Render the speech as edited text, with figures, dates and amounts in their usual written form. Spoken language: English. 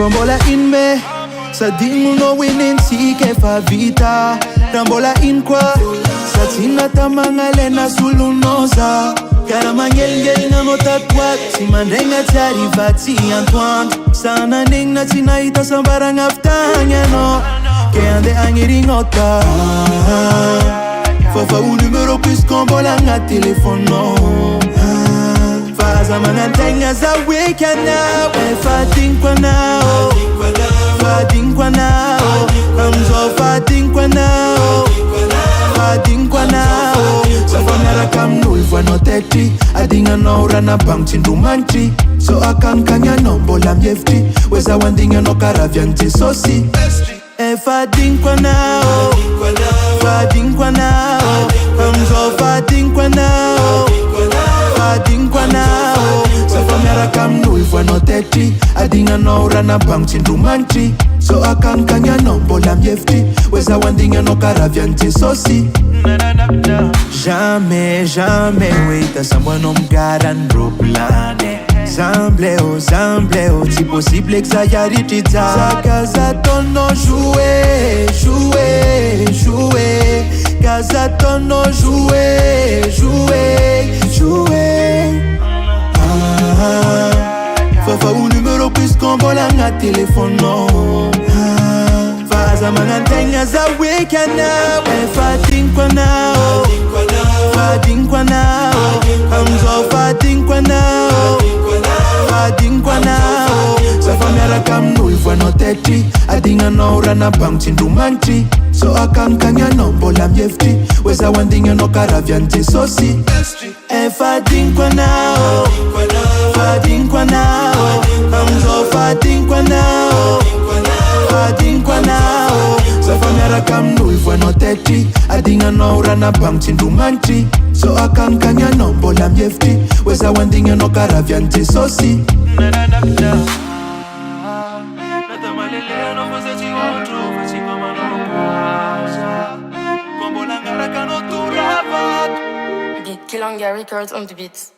Fambola in me sa di mo no winensi ke fa vita Rambola in kwa sa tinata mga lena sulunosa Cara mangel na mo tatwat si mandenga tari vati Antoine Sana ning na sinaita sa barang aftanya no Kaya ande angiring ota Fafa un numero puisqu'on bola nga telefono Faza mga tenga za weekend now Fading kwa now Fading kwa now Amzo fading kwa now Fading kwa now Sa famera kam nul vwa no teti Adinga no rana bang chindu manchi So akang kanya no bola mjefti Weza wandinga no karavyanti sosi Fading kwa now Fading kwa now Amzo fading kwa now Fading kwa now Sa famera kam nul vwa no teti Adinga no rana bang chindu manchi So akang kanya no bola mjefti Weza wandinga no karavyanti sosi Jamais, jamais, oui, t'as sans moi non m'garan roplane Zambleo, si possible que ça y arrive tita Sa casa tono jouer Casa tono jouer Fafa un numero puisqu'on bola nga telefono Faza mga tenga za weekend now Fading kwa now Fading kwa now Amzo fading kwa now Fading kwa now Sa famera kam nul vwa no teti Adinga no rana bang chindu manchi So akang kanya no bola mjefti Weza wandinga no karavyanti sosi Fading kwa now Fading kwa now Amzo fading kwa now Fading kwa now Sa famera kam nul vwa no teti Adinga no rana bang chindu manchi So akang kanya no bola mjefti Weza wandinga no karavyanti sosi Kilanga Records on the beats.